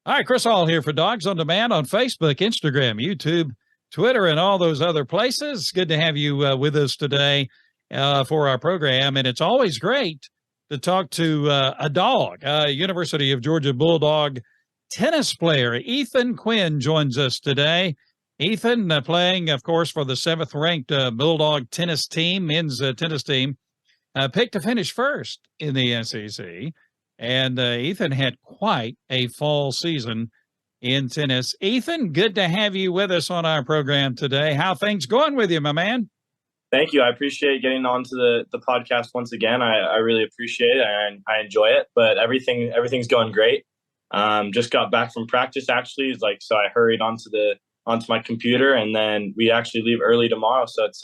All right, Chris Hall here for Dogs on Demand on Facebook, Instagram, YouTube, Twitter, and all those other places. Good to have you with us today for our program. And it's always great to talk to a dog. University of Georgia Bulldog tennis player Ethan Quinn joins us today. Ethan playing, of course, for the seventh-ranked Bulldog tennis team, men's tennis team, picked to finish first in the SEC. And Ethan had quite a fall season in tennis. Ethan, good to have you with us on our program today. How things going with you, my man? Thank you. I appreciate getting onto the podcast once again. I really appreciate it and I enjoy it. But everything's going great. Just got back from practice actually. So I hurried onto my computer, and then we actually leave early tomorrow. So it's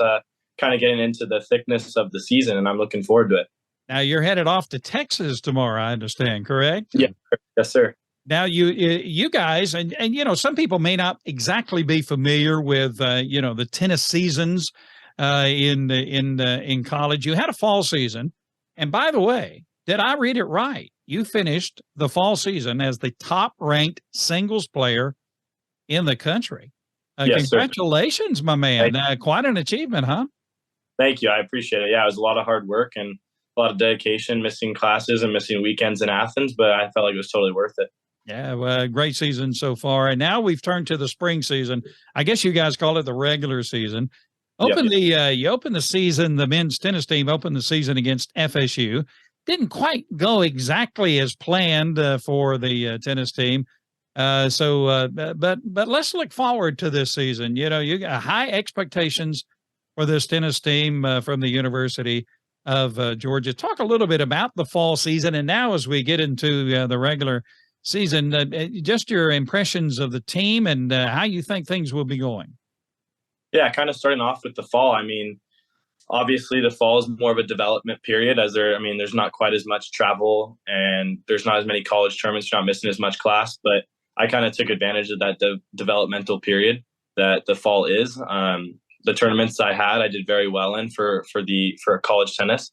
kind of getting into the thickness of the season, and I'm looking forward to it. Now you're headed off to Texas tomorrow, I understand, correct? Yeah, yes, sir. Now you guys, and some people may not exactly be familiar with the tennis seasons in college. You had a fall season, and by the way, did I read it right? You finished the fall season as the top-ranked singles player in the country. Yes, congratulations, my man! Quite an achievement, huh? Thank you. I appreciate it. Yeah, it was a lot of hard work and a lot of dedication, missing classes and missing weekends in Athens, but I felt like it was totally worth it. Yeah, well, great season so far. And now we've turned to the spring season. I guess you guys call it the regular season. You open the season, the men's tennis team opened the season against FSU. Didn't quite go exactly as planned for the tennis team. But let's look forward to this season. You got high expectations for this tennis team from the University of Georgia. Talk a little bit about the fall season, and now as we get into the regular season, just your impressions of the team and how you think things will be going. Yeah, kind of starting off with the fall. I mean, obviously the fall is more of a development period there's not quite as much travel and there's not as many college tournaments. You're not missing as much class, but I kind of took advantage of that developmental period that the fall is. The tournaments I did very well in for college tennis.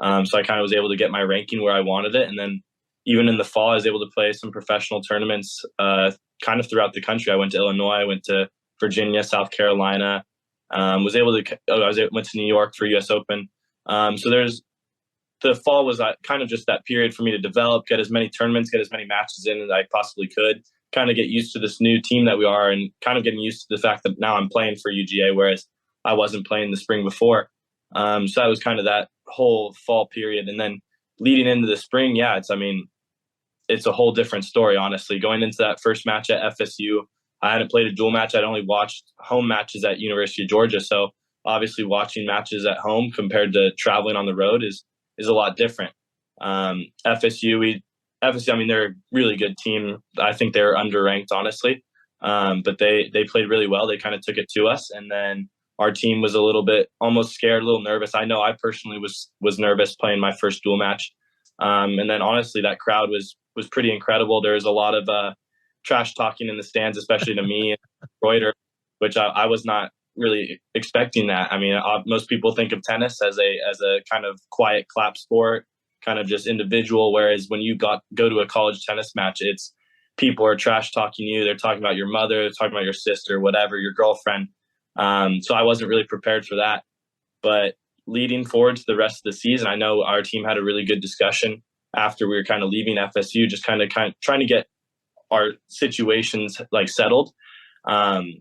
So I kind of was able to get my ranking where I wanted it. And then even in the fall, I was able to play some professional tournaments kind of throughout the country. I went to Illinois, I went to Virginia, South Carolina, went to New York for US Open. The fall was kind of just that period for me to develop, get as many tournaments, get as many matches in as I possibly could, kind of get used to this new team that we are and kind of getting used to the fact that now I'm playing for UGA, whereas I wasn't playing the spring before. So that was kind of that whole fall period. And then leading into the spring, it's a whole different story, honestly. Going into that first match at FSU, I hadn't played a dual match. I'd only watched home matches at University of Georgia. So obviously watching matches at home compared to traveling on the road is a lot different. FSU, they're a really good team. I think they're underranked, honestly. But they played really well. They kind of took it to us. And then our team was a little bit almost scared, a little nervous. I know I personally was nervous playing my first dual match. And then honestly, that crowd was pretty incredible. There was a lot of trash talking in the stands, especially to me and Reuter, which I was not really expecting that. Most people think of tennis as a kind of quiet clap sport, kind of just individual. Whereas when you go to a college tennis match, it's people are trash talking you. They're talking about your mother, they're talking about your sister, whatever, your girlfriend. So I wasn't really prepared for that. But leading forward to the rest of the season, I know our team had a really good discussion after we were kind of leaving FSU, just kind of trying to get our situations settled. And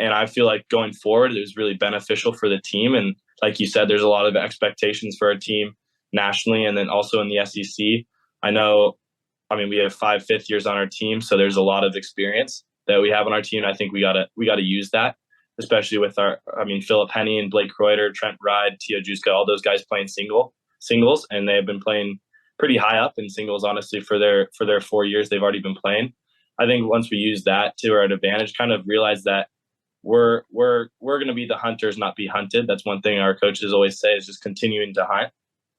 I feel like going forward, it was really beneficial for the team. And like you said, there's a lot of expectations for our team nationally and then also in the SEC. We have 5 fifth years on our team, so there's a lot of experience that we have on our team. I think we gotta use that, especially with Philip Henny and Blake Reuter, Trent Ride, Tio Juska, all those guys playing singles, and they have been playing pretty high up in singles, honestly, for their 4 years they've already been playing. I think once we use that to our advantage, kind of realize that we're going to be the hunters, not be hunted. That's one thing our coaches always say, is just continuing to hunt.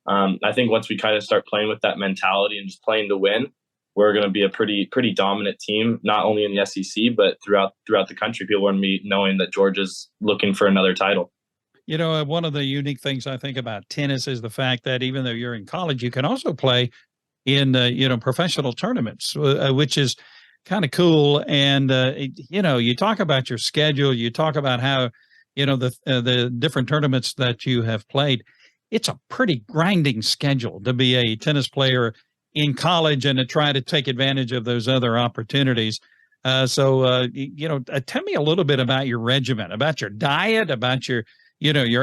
I think once we kind of start playing with that mentality and just playing to win, we're going to be a pretty dominant team, not only in the SEC, but throughout the country. People are going to be knowing that Georgia's looking for another title. One of the unique things I think about tennis is the fact that even though you're in college, you can also play in, professional tournaments, which is kind of cool. And, you talk about your schedule, you talk about how, the different tournaments that you have played. It's a pretty grinding schedule to be a tennis player in college and to try to take advantage of those other opportunities. Tell me a little bit about your regimen, about your diet, about your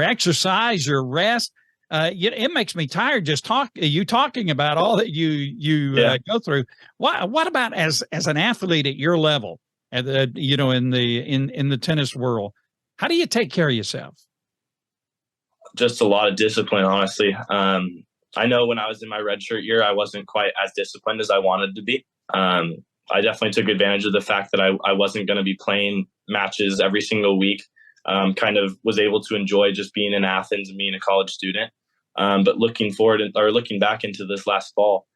exercise, your rest. It makes me tired just talking about all that you go through. What about as an athlete at your level, in the tennis world? How do you take care of yourself? Just a lot of discipline, honestly. I know when I was in my redshirt year, I wasn't quite as disciplined as I wanted to be. I definitely took advantage of the fact that I wasn't going to be playing matches every single week. Kind of was able to enjoy just being in Athens and being a college student. But looking back into this last fall,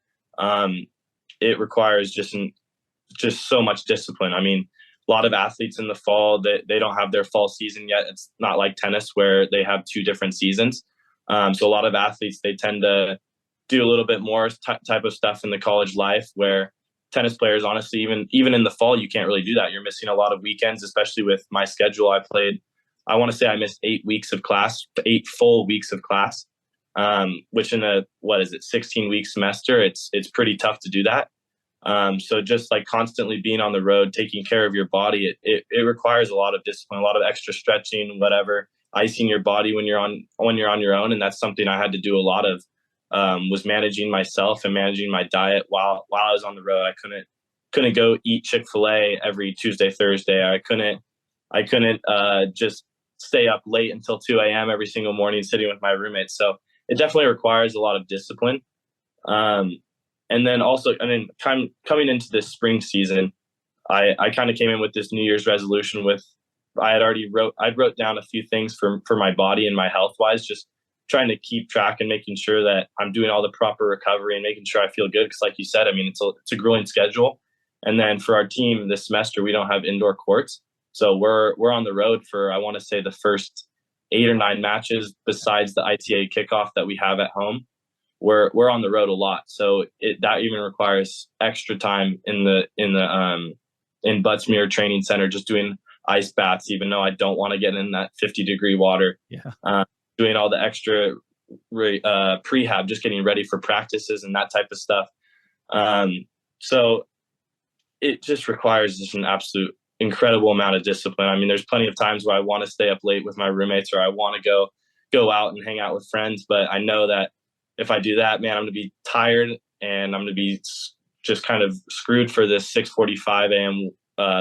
it requires just so much discipline. I mean, a lot of athletes in the fall, they don't have their fall season yet. It's not like tennis where they have 2 different seasons. So a lot of athletes, they tend to do a little bit more type of stuff in the college life, where tennis players, honestly, even in the fall, you can't really do that. You're missing a lot of weekends, especially with my schedule. I want to say I missed 8 full weeks of class, which in a 16-week semester, it's pretty tough to do that. So just like constantly being on the road, taking care of your body, it requires a lot of discipline, a lot of extra stretching, whatever, icing your body when you're on your own. And that's something I had to do a lot of, was managing myself and managing my diet while I was on the road. I couldn't go eat Chick-fil-A every Tuesday, Thursday. I couldn't just stay up late until 2 a.m. every single morning sitting with my roommates. So it definitely requires a lot of discipline. And then coming into this spring season, I kind of came in with this New Year's resolution I wrote down a few things for my body and my health wise, just trying to keep track and making sure that I'm doing all the proper recovery and making sure I feel good. Cause like you said, I mean, it's a grueling schedule. And then for our team this semester, we don't have indoor courts. So we're on the road for, I want to say, the first 8 or 9 matches besides the ITA kickoff that we have at home. We're on the road a lot, so that even requires extra time in Buttsmere Training Center, just doing ice baths, even though I don't want to get in that 50-degree water. Yeah. Doing all the extra prehab, just getting ready for practices and that type of stuff. So it just requires just an absolute incredible amount of discipline. I mean, there's plenty of times where I want to stay up late with my roommates, or I want to go out and hang out with friends, but I know that if I do that, man, I'm going to be tired and I'm going to be just kind of screwed for this 6:45 a.m.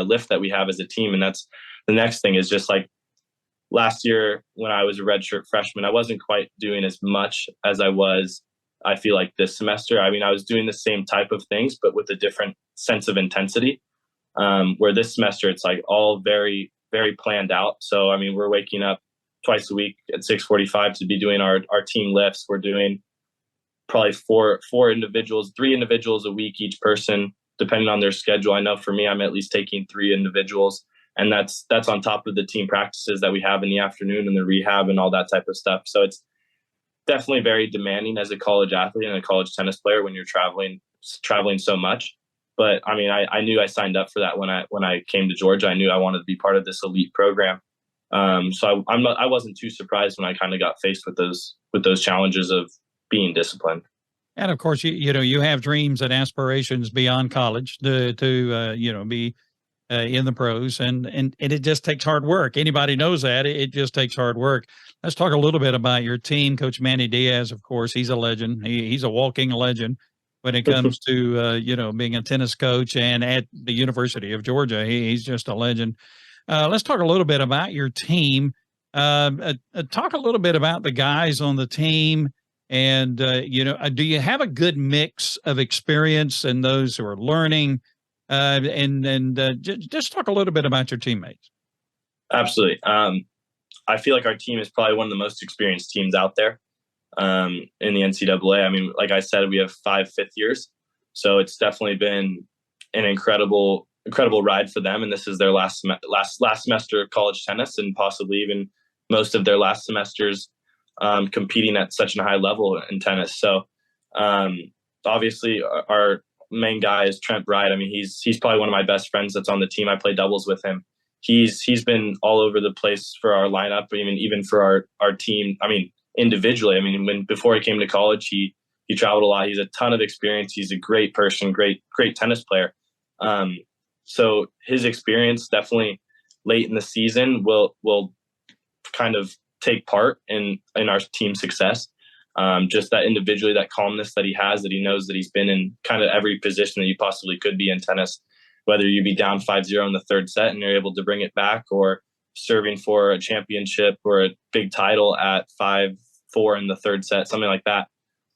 Lift that we have as a team. And that's the next thing, is just like last year when I was a redshirt freshman, I wasn't quite doing as much as I was, I feel like, this semester. I mean, I was doing the same type of things, but with a different sense of intensity, where this semester it's like all very, very planned out. So, I mean, we're waking up twice a week at 6:45 to be doing our team lifts. We're doing probably 3 individuals a week, each person, depending on their schedule. I know for me, I'm at least taking 3 individuals, and that's on top of the team practices that we have in the afternoon and the rehab and all that type of stuff. So it's definitely very demanding as a college athlete and a college tennis player when you're traveling so much. But I mean, I knew I signed up for that when I came to Georgia. I knew I wanted to be part of this elite program. So I wasn't too surprised when I kind of got faced with those challenges of being disciplined. And of course, you have dreams and aspirations beyond college to be in the pros, and it just takes hard work. Anybody knows that. It just takes hard work. Let's talk a little bit about your team. Coach Manny Diaz, of course, he's a legend. He's a walking legend when it comes to being a tennis coach, and at the University of Georgia, he's just a legend. Let's talk a little bit about your team. Talk a little bit about the guys on the team. And, do you have a good mix of experience and those who are learning? Just talk a little bit about your teammates. Absolutely. I feel like our team is probably one of the most experienced teams out there in the NCAA. I mean, like I said, we have 5 fifth years. So it's definitely been an incredible ride for them. And this is their last semester of college tennis, and possibly even most of their last semesters competing at such a high level in tennis. So obviously main guy is Trent Bride. I mean, he's probably one of my best friends that's on the team. I play doubles with him. He's been all over the place for our lineup, even for our team. I mean, individually. I mean, before he came to college, he traveled a lot. He's a ton of experience. He's a great person, great tennis player. So his experience definitely late in the season will kind of take part in our team success. Just that individually, that calmness that he has, that he knows that he's been in kind of every position that you possibly could be in tennis, whether you be down 5-0 in the third set and you're able to bring it back, or serving for a championship or a big title at 5-4 in the third set, something like that.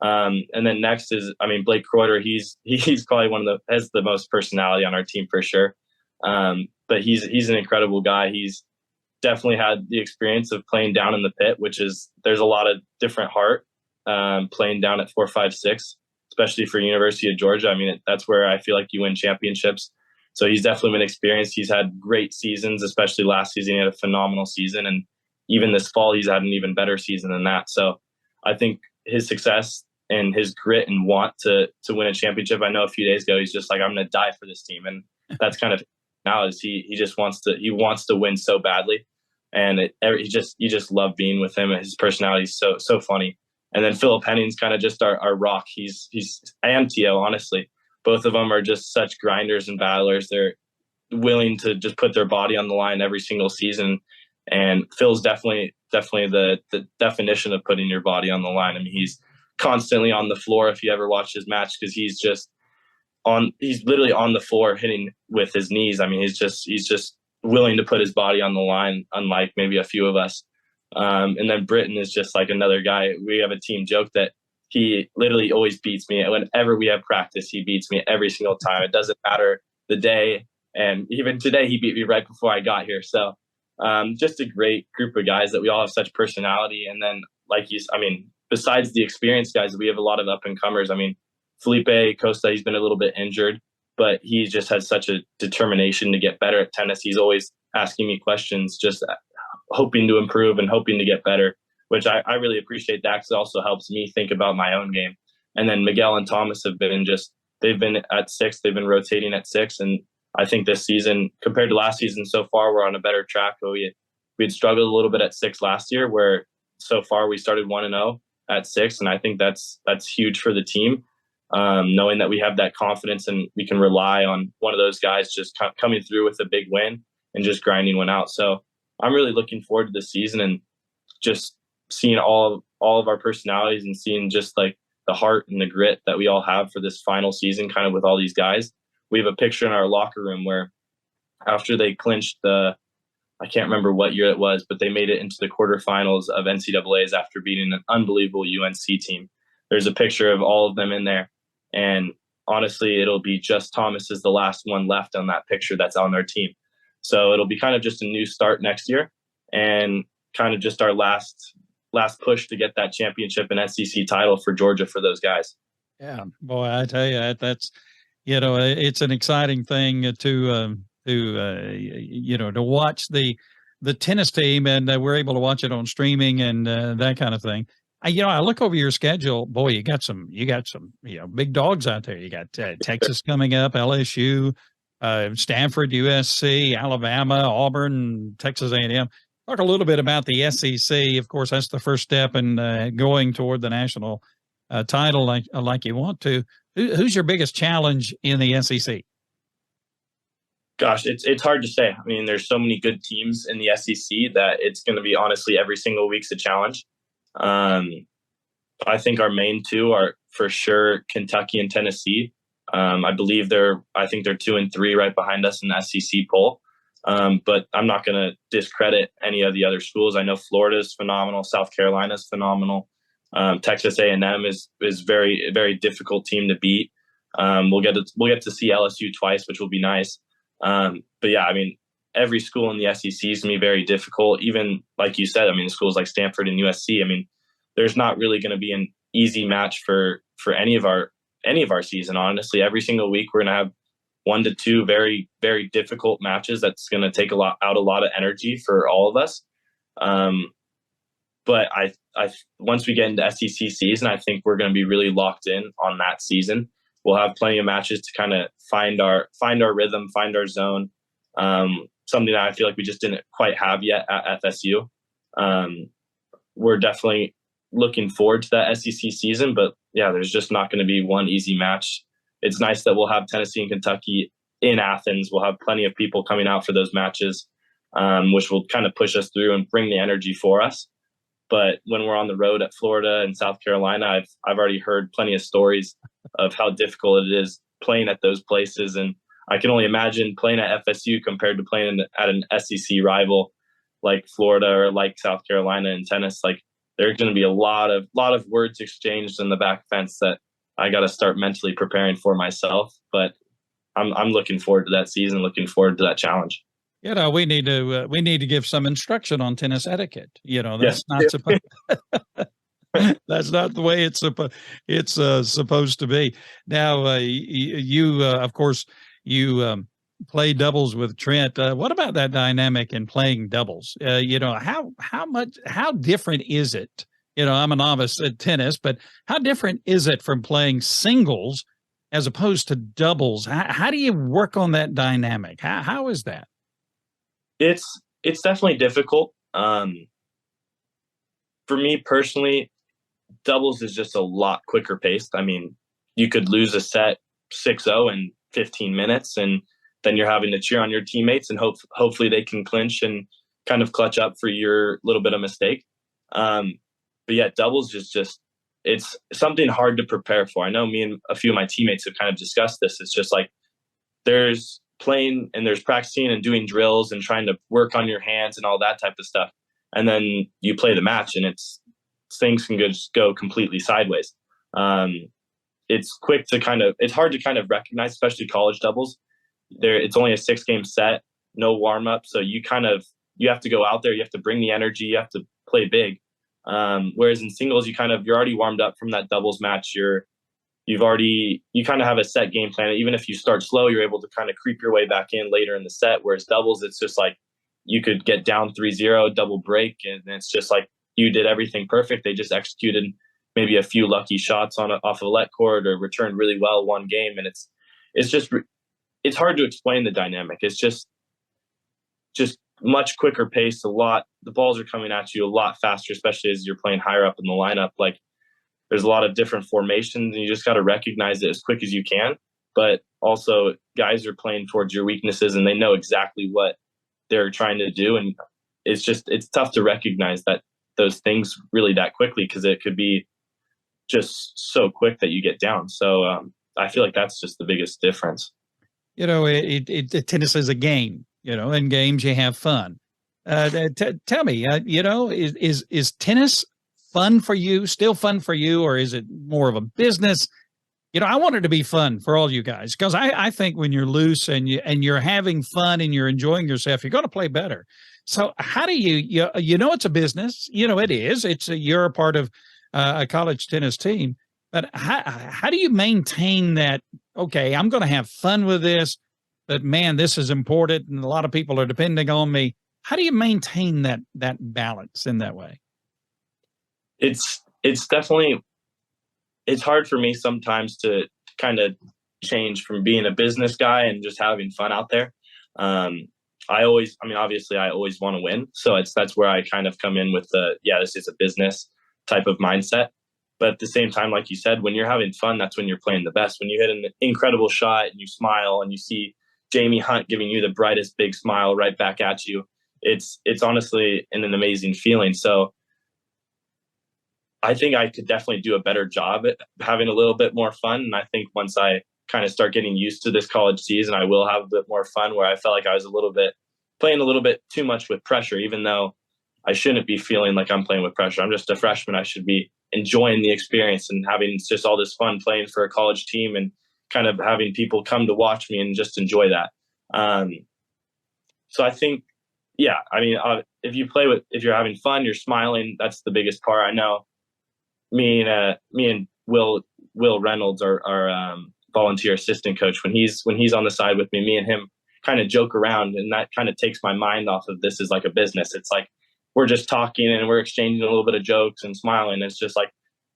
And then next is, I mean, Blake Kreuter. He's probably has the most personality on our team for sure. But he's an incredible guy. He's definitely had the experience of playing down in the pit, which is, there's a lot of different heart playing down at 4, 5, 6, especially for University of Georgia. I mean, that's where I feel like you win championships. So he's definitely been experienced. He's had great seasons, especially last season. He had a phenomenal season. And even this fall, he's had an even better season than that. So I think his success and his grit and want to win a championship. I know a few days ago, he's just like, I'm going to die for this team. And that's kind of now is he just wants to win so badly. And you just love being with him. His personality is so funny. And then Philip Henning's kind of just our rock. He's and Tio, honestly. Both of them are just such grinders and battlers. They're willing to just put their body on the line every single season. And Phil's definitely the definition of putting your body on the line. I mean, he's constantly on the floor if you ever watch his match, because he's literally on the floor hitting with his knees. I mean, he's just willing to put his body on the line, unlike maybe a few of us. And then Britton is just like another guy. We have a team joke that he literally always beats me. Whenever we have practice, he beats me every single time. It doesn't matter the day. And even today, he beat me right before I got here. So just a great group of guys that we all have such personality. And then, besides the experienced guys, we have a lot of up-and-comers. I mean, Felipe Costa, he's been a little bit injured, but he just has such a determination to get better at tennis. He's always asking me questions, just hoping to improve and hoping to get better, which I really appreciate that, because it also helps me think about my own game. And then Miguel and Thomas they've been at 6, they've been rotating at 6. And I think this season, compared to last season so far, we're on a better track. We had struggled a little bit at 6 last year, where so far we started 1-0 at 6. And I think that's huge for the team, knowing that we have that confidence and we can rely on one of those guys just coming through with a big win and just grinding one out. So I'm really looking forward to the season and just seeing all of our personalities and seeing just like the heart and the grit that we all have for this final season, kind of with all these guys. We have a picture in our locker room where after they clinched I can't remember what year it was, but they made it into the quarterfinals of NCAAs after beating an unbelievable UNC team. There's a picture of all of them in there. And honestly, it'll be just Thomas is the last one left on that picture that's on their team. So it'll be kind of just a new start next year and kind of just our last push to get that championship and SEC title for Georgia for those guys. Yeah, boy, I tell you, that's, it's an exciting thing to watch the tennis team, and we're able to watch it on streaming and that kind of thing. I look over your schedule. Boy, you got some big dogs out there. You got Texas coming up, LSU, Stanford, USC, Alabama, Auburn, Texas A&M. Talk a little bit about the SEC. Of course, that's the first step in going toward the national title like you want to. Who's your biggest challenge in the SEC? Gosh, it's hard to say. I mean, there's so many good teams in the SEC that it's going to be, honestly, every single week's a challenge. I think our main two are for sure Kentucky and Tennessee. I believe they're 2 and 3 right behind us in the SEC poll. But I'm not going to discredit any of the other schools. I know Florida's phenomenal. South Carolina's phenomenal. Texas A&M is very, very difficult team to beat. We'll get to see LSU twice, which will be nice. But yeah, I mean, every school in the SEC is going to be very difficult. Even like you said, I mean, schools like Stanford and USC, I mean, there's not really going to be an easy match for any of our season. Honestly, every single week we're going to have 1 to 2 very, very difficult matches. That's going to take a lot of energy for all of us. But I once we get into SEC season, I think we're going to be really locked in on that season. we'll have plenty of matches to kind of find our rhythm, find our zone. Something that I feel like we just didn't quite have yet at FSU. We're definitely looking forward to that SEC season, but yeah, there's just not going to be one easy match. It's nice that we'll have Tennessee and Kentucky in Athens. We'll have plenty of people coming out for those matches, which will kind of push us through and bring the energy for us. But when we're on the road at Florida and South Carolina, I've already heard plenty of stories of how difficult it is playing at those places. And I can only imagine playing at FSU compared to playing at an SEC rival like Florida or like South Carolina in tennis. Like, there's going to be a lot of words exchanged in the back fence that I got to start mentally preparing for myself. But I'm looking forward to that season, looking forward to that challenge. We need to give some instruction on tennis etiquette. That's Yes. not supposed. That's not the way it's supposed to be. Now, you of course, you play doubles with Trent. What about that dynamic in playing doubles? How different is it? I'm a novice at tennis, but how different is it from playing singles as opposed to doubles? How do you work on that dynamic? How is that? It's definitely difficult. For me personally, doubles is just a lot quicker paced. I mean, you could lose a set 6-0 in 15 minutes, and then you're having to cheer on your teammates and hopefully they can clinch and kind of clutch up for your little bit of mistake. But yeah, doubles is just, it's something hard to prepare for. I know me and a few of my teammates have kind of discussed this. It's just like there's playing and there's practicing and doing drills and trying to work on your hands and all that type of stuff. And then you play the match and things can just go completely sideways. It's hard to kind of recognize, especially college doubles. It's only a 6-game set, no warm up. So you have to go out there, you have to bring the energy, you have to play big. Whereas in singles, you're already warmed up from that doubles match. You kind of have a set game plan. Even if you start slow, you're able to kind of creep your way back in later in the set. Whereas doubles, it's just like you could get down 3-0, double break, and it's just like you did everything perfect. They just executed maybe a few lucky shots off a let cord or returned really well one game, and it's hard to explain the dynamic. It's just much quicker pace. The balls are coming at you a lot faster, especially as you're playing higher up in the lineup. Like, there's a lot of different formations, and you just got to recognize it as quick as you can. But also, guys are playing towards your weaknesses, and they know exactly what they're trying to do. And it's tough to recognize those things really that quickly, because it could be just so quick that you get down. So I feel like that's just the biggest difference. Tennis is a game. In games you have fun. Tell me, is tennis fun for you? Still fun for you, or is it more of a business? I want it to be fun for all you guys, because I think when you're loose and you're having fun and you're enjoying yourself, you're going to play better. So how do it's a business? It is. You're a part of a college tennis team, but how do you maintain that? Okay, I'm going to have fun with this, but man, this is important, and a lot of people are depending on me. How do you maintain that balance in that way? It's definitely, it's hard for me sometimes to kind of change from being a business guy and just having fun out there. Obviously I always want to win. So that's where I kind of come in with this is a business type of mindset. But at the same time, like you said, when you're having fun, that's when you're playing the best. When you hit an incredible shot and you smile and you see Jamie Hunt giving you the brightest big smile right back at you, it's honestly an amazing feeling. So I think I could definitely do a better job at having a little bit more fun. And I think once I kind of start getting used to this college season, I will have a bit more fun, where I felt like I was playing a little bit too much with pressure, even though I shouldn't be feeling like I'm playing with pressure. I'm just a freshman. I should be enjoying the experience and having just all this fun playing for a college team and kind of having people come to watch me and just enjoy that. So I think, if you're having fun, you're smiling, that's the biggest part. I know me and Will Reynolds, our volunteer assistant coach, when he's on the side with me and him kind of joke around, and that kind of takes my mind off of this is like a business. It's like we're just talking and we're exchanging a little bit of jokes and smiling. It's just like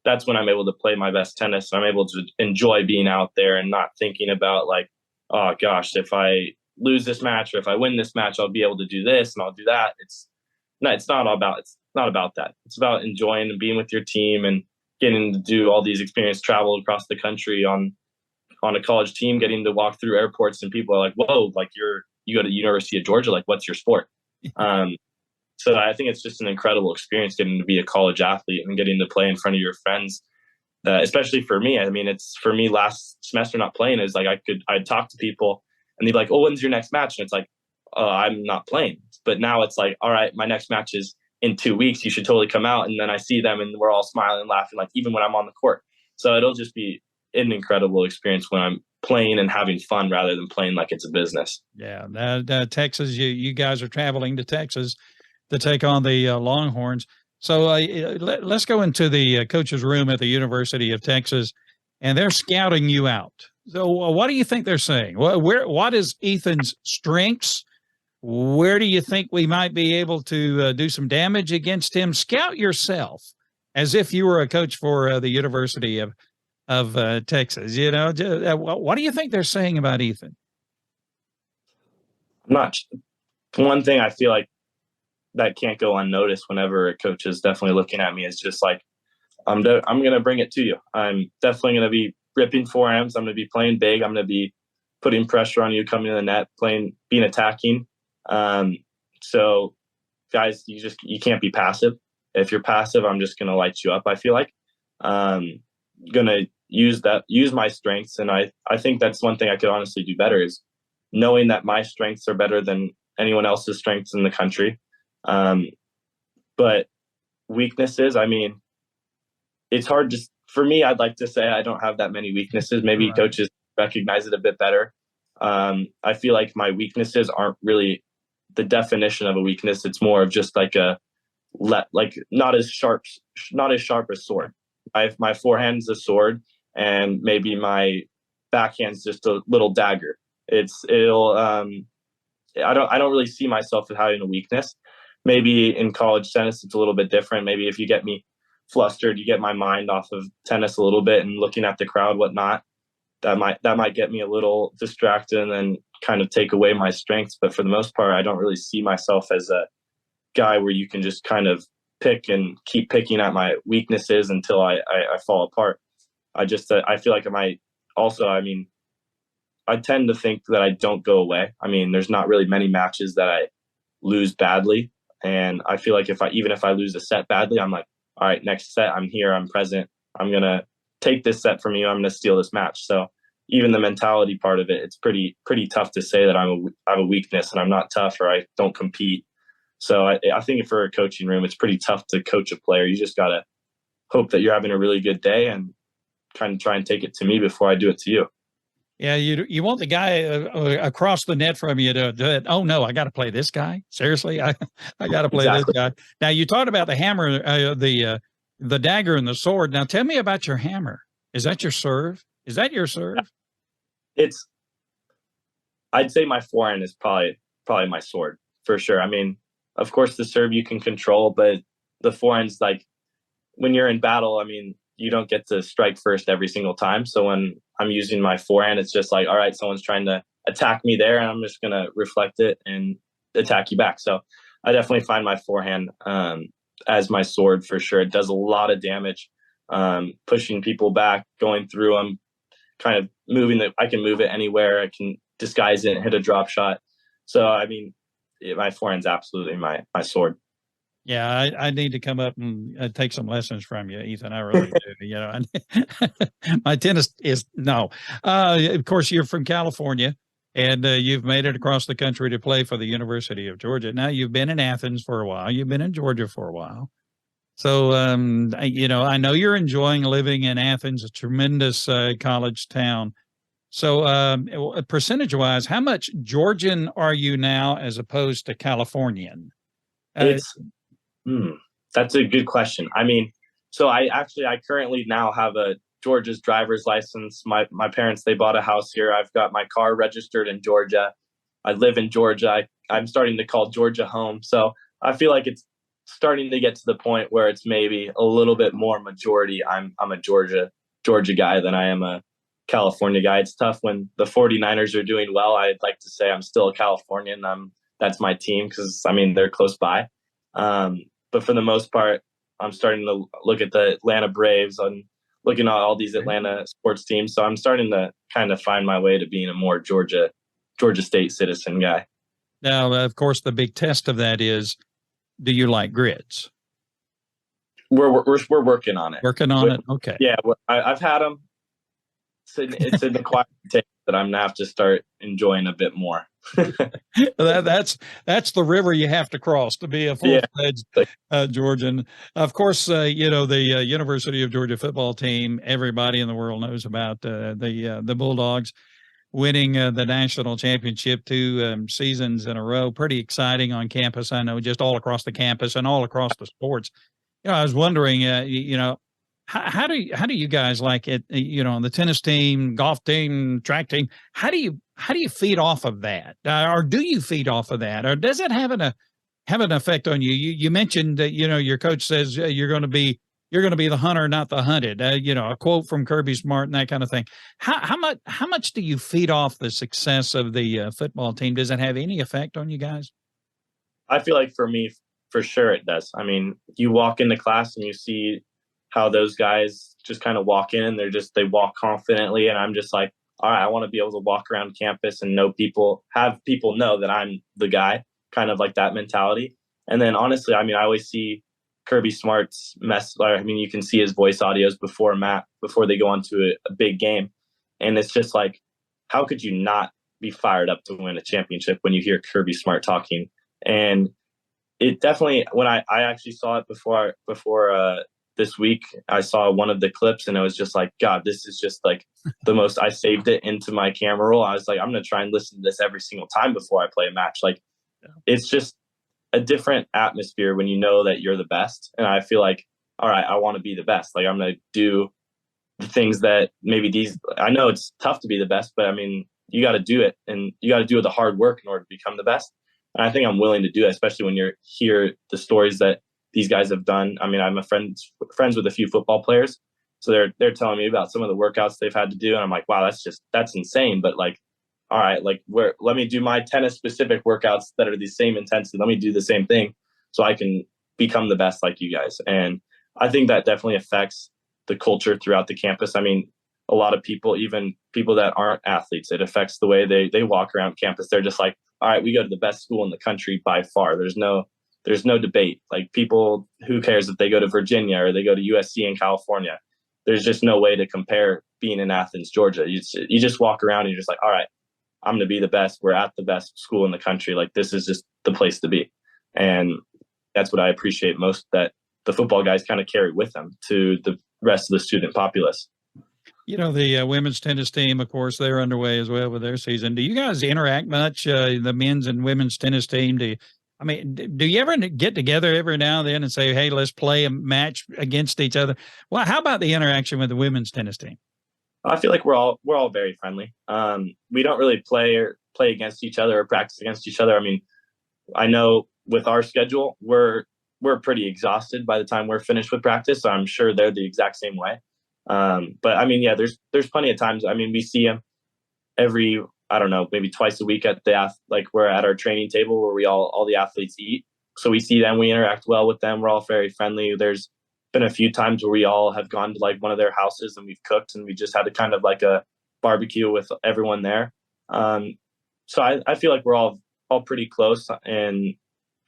that's when I'm able to play my best tennis. I'm able to enjoy being out there and not thinking about like, oh gosh, if I lose this match or if I win this match, I'll be able to do this and I'll do that. It's not about that. It's about enjoying and being with your team and getting to do all these experience, travel across the country on a college team, getting to walk through airports and people are like, whoa, like you go to the University of Georgia, like what's your sport? So I think it's just an incredible experience getting to be a college athlete and getting to play in front of your friends. Especially for me, I mean, it's for me last semester not playing is like I'd talk to people and they'd be like, oh, when's your next match? And it's like, I'm not playing. But now it's like, all right, my next match is in 2 weeks. You should totally come out. And then I see them and we're all smiling and laughing, like even when I'm on the court. So it'll just be an incredible experience when I'm playing and having fun rather than playing like it's a business. Yeah. Texas, you guys are traveling to Texas to take on the Longhorns. So let's go into the coach's room at the University of Texas, and they're scouting you out. So what do you think they're saying? What is Ethan's strengths? Where do you think we might be able to do some damage against him? Scout yourself as if you were a coach for the University of Texas. You know, what do you think they're saying about Ethan? Not one thing I feel like that can't go unnoticed whenever a coach is definitely looking at me is just like, I'm going to bring it to you. I'm definitely going to be ripping forearms. I'm going to be playing big. I'm going to be putting pressure on you, coming to the net, being attacking. So guys, you can't be passive. If you're passive, I'm just going to light you up. I feel like, going to use my strengths. And I think that's one thing I could honestly do better is knowing that my strengths are better than anyone else's strengths in the country. But weaknesses, I mean, it's hard for me, I'd like to say I don't have that many weaknesses. Maybe right. Coaches recognize it a bit better. I feel like my weaknesses aren't really the definition of a weakness. It's more of just like not as sharp as sword. My forehand's a sword and maybe my backhand's just a little dagger. I don't really see myself as having a weakness. Maybe in college tennis, it's a little bit different. Maybe if you get me flustered, you get my mind off of tennis a little bit and looking at the crowd, whatnot, that might get me a little distracted and then kind of take away my strengths. But for the most part, I don't really see myself as a guy where you can just kind of pick and keep picking at my weaknesses until I fall apart. I feel like I tend to think that I don't go away. I mean, there's not really many matches that I lose badly. And I feel like even if I lose a set badly, I'm like, all right, next set, I'm here, I'm present. I'm going to take this set from you. I'm going to steal this match. So even the mentality part of it, it's pretty tough to say that I have a weakness and I'm not tough or I don't compete. So I think for a coaching room, it's pretty tough to coach a player. You just got to hope that you're having a really good day and kind of try and take it to me before I do it to you. Yeah, you want the guy across the net from you to oh no, I got to play this guy. Seriously, I got to play exactly. This guy. Now you talked about the hammer, the dagger and the sword. Now tell me about your hammer. Is that your serve? Is that your serve? I'd say my forehand is probably my sword for sure. I mean, of course the serve you can control, but the forehand's like when you're in battle. I mean, you don't get to strike first every single time. So when I'm using my forehand, it's just like, all right, someone's trying to attack me there and I'm just going to reflect it and attack you back. So I definitely find my forehand as my sword for sure. It does a lot of damage, pushing people back, going through them, kind of I can move it anywhere. I can disguise it and hit a drop shot. So, I mean, my forehand's absolutely my sword. Yeah, I need to come up and take some lessons from you, Ethan. I really do. You know, my tennis is no. Of course, you're from California, and you've made it across the country to play for the University of Georgia. Now you've been in Athens for a while. You've been in Georgia for a while. So, I know you're enjoying living in Athens, a tremendous college town. So, percentage-wise, how much Georgian are you now as opposed to Californian? That's a good question. I mean, so I currently now have a Georgia's driver's license. My parents, they bought a house here. I've got my car registered in Georgia. I live in Georgia. I'm starting to call Georgia home. So I feel like starting to get to the point where it's maybe a little bit more majority. I'm a Georgia guy than I am a California guy. It's tough when the 49ers are doing well. I'd like to say I'm still a Californian. That's my team because I mean they're close by. But for the most part, I'm starting to look at the Atlanta Braves and looking at all these Atlanta sports teams. So I'm starting to kind of find my way to being a more Georgia State citizen guy. Now, of course, the big test of that is, do you like grids? We're working on it. Working on it. Okay. Yeah, I've had them. It's an acquired taste that I'm gonna have to start enjoying a bit more. That's the river you have to cross to be a full-fledged Georgian. Of course, the University of Georgia football team. Everybody in the world knows about the Bulldogs winning the national championship 2 seasons in a row. Pretty exciting on campus. I know, just all across the campus and all across the sports. I was wondering, how do you guys like it? On the tennis team, golf team, track team. How do you feed off of that, or do you feed off of that, or does it have an effect on you? You mentioned that your coach says you're going to be the hunter, not the hunted. A quote from Kirby Smart and that kind of thing. How much do you feed off the success of the football team? Does it have any effect on you guys? I feel like for me, for sure it does. I mean, you walk into class and you see how those guys just kind of walk in and they walk confidently. And I'm just like, all right, I want to be able to walk around campus and have people know that I'm the guy, kind of like that mentality. And then honestly, I mean, I always see Kirby Smart's you can see his voice audios before they go on to a big game. And it's just like, how could you not be fired up to win a championship when you hear Kirby Smart talking? And it definitely, when I actually saw it before this week, I saw one of the clips and it was just like, God, this is just like the most. I saved it into my camera roll. I was like, I'm going to try and listen to this every single time before I play a match. Like, it's just a different atmosphere when you know that you're the best. And I feel like, all right, I want to be the best. Like, I'm going to do the things that I know it's tough to be the best, but I mean, you got to do it, and you got to do the hard work in order to become the best. And I think I'm willing to do it, especially when you hear the stories that these guys have done. I mean, I'm friends with a few football players, so they're telling me about some of the workouts they've had to do, and I'm like, wow, that's insane. But like, all right, like let me do my tennis specific workouts that are the same intensity. Let me do the same thing so I can become the best like you guys. And I think that definitely affects the culture throughout the campus. I mean, a lot of people, even people that aren't athletes, it affects the way they walk around campus. They're just like, all right, we go to the best school in the country by far. There's no debate. Like, people, who cares if they go to Virginia or they go to USC in California? There's just no way to compare being in Athens, Georgia. You just walk around and you're just like, all right, I'm going to be the best. We're at the best school in the country. Like, this is just the place to be. And that's what I appreciate most, that the football guys kind of carry with them to the rest of the student populace. The women's tennis team, of course, they're underway as well with their season. Do you guys interact much, the men's and women's tennis team? Do you ever get together every now and then and say, hey, let's play a match against each other? Well, how about the interaction with the women's tennis team? I feel like we're all very friendly. We don't really play against each other or practice against each other. I mean, I know with our schedule, we're pretty exhausted by the time we're finished with practice. So I'm sure they're the exact same way. But I mean, yeah, there's plenty of times. I mean, we see them every, I don't know, maybe twice a week we're at our training table where all the athletes eat. So we see them, we interact well with them. We're all very friendly. There's been a few times where we all have gone to like one of their houses and we've cooked, and we just had a kind of like a barbecue with everyone there. So I feel like we're all pretty close, and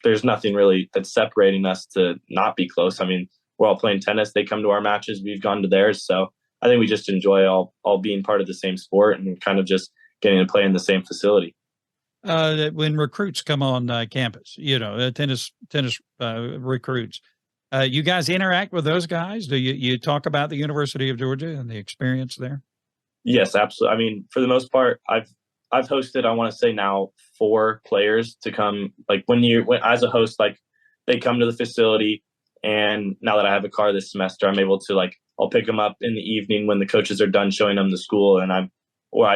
there's nothing really that's separating us to not be close. I mean, we're all playing tennis. They come to our matches. We've gone to theirs. So I think we just enjoy all being part of the same sport and kind of just getting to play in the same facility. When recruits come on campus, tennis recruits, you guys interact with those guys? Do you talk about the University of Georgia and the experience there? Yes, absolutely. I mean, for the most part, I've hosted, I want to say now, 4 players to come. Like when as a host, like they come to the facility, and now that I have a car this semester, I'm able to I'll pick them up in the evening when the coaches are done showing them the school, and I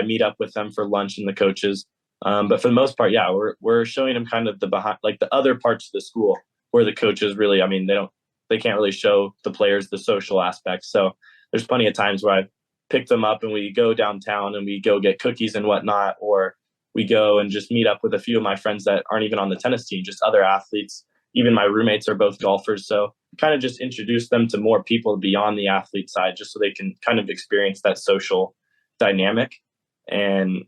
meet up with them for lunch and the coaches. But for the most part, yeah, we're showing them kind of the behind, like the other parts of the school. where the coaches really, I mean, they can't really show the players the social aspects. So there's plenty of times where I pick them up and we go downtown and we go get cookies and whatnot, or we go and just meet up with a few of my friends that aren't even on the tennis team, just other athletes. Even my roommates are both golfers. So kind of just introduce them to more people beyond the athlete side, just so they can kind of experience that social dynamic. And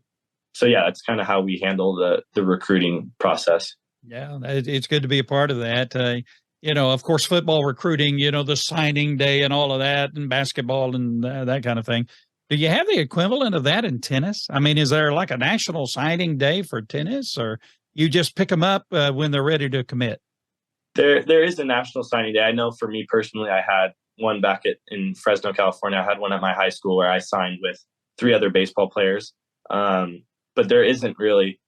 so, yeah, that's kind of how we handle the recruiting process. Yeah, it's good to be a part of that. Of course, football recruiting, the signing day and all of that, and basketball and that kind of thing. Do you have the equivalent of that in tennis? I mean, is there like a national signing day for tennis, or you just pick them up when they're ready to commit? There is a national signing day. I know for me personally, I had one back in Fresno, California. I had one at my high school where I signed with 3 other baseball players. But there isn't really,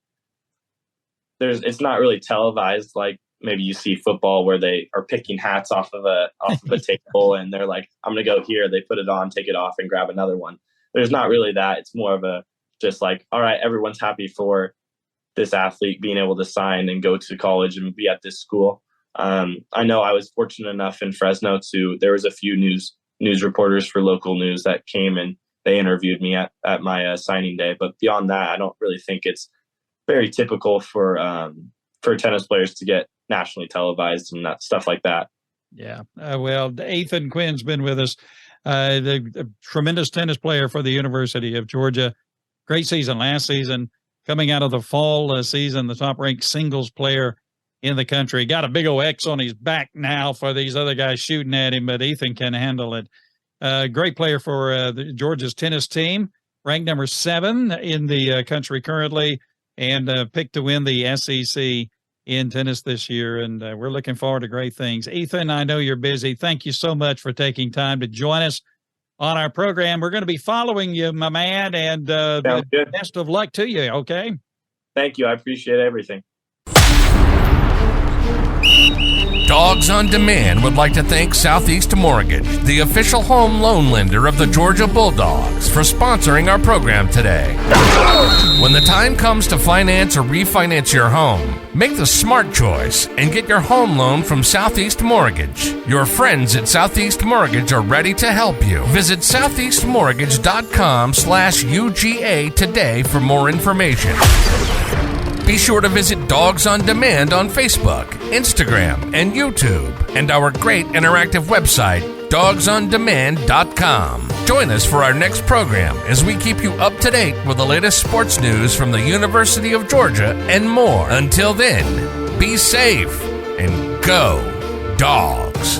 it's not really televised like maybe you see football where they are picking hats off of a table and they're like, I'm going to go here. They put it on, take it off and grab another one. There's not really that. It's more of a just like, all right, everyone's happy for this athlete being able to sign and go to college and be at this school. I know I was fortunate enough in Fresno there was a few news reporters for local news that came and they interviewed me at my signing day. But beyond that, I don't really think it's very typical for tennis players to get nationally televised and that stuff like that. Yeah. Well, Ethan Quinn's been with us, the tremendous tennis player for the University of Georgia. Great season last season. Coming out of the fall season, the top-ranked singles player in the country. Got a big old X on his back now for these other guys shooting at him, but Ethan can handle it. Great player for Georgia's tennis team, ranked number 7 in the country currently, and picked to win the SEC in tennis this year. And we're looking forward to great things. Ethan, I know you're busy. Thank you so much for taking time to join us on our program. We're going to be following you, my man, and best of luck to you, okay? Thank you. I appreciate everything. Dawgs on Demand would like to thank Southeast Mortgage, the official home loan lender of the Georgia Bulldogs, for sponsoring our program today. When the time comes to finance or refinance your home, make the smart choice and get your home loan from Southeast Mortgage. Your friends at Southeast Mortgage are ready to help you. Visit southeastmortgage.com/UGA today for more information. Be sure to visit Dawgs on Demand on Facebook, Instagram, and YouTube, and our great interactive website, dogsondemand.com. Join us for our next program as we keep you up to date with the latest sports news from the University of Georgia and more. Until then, be safe and go Dawgs.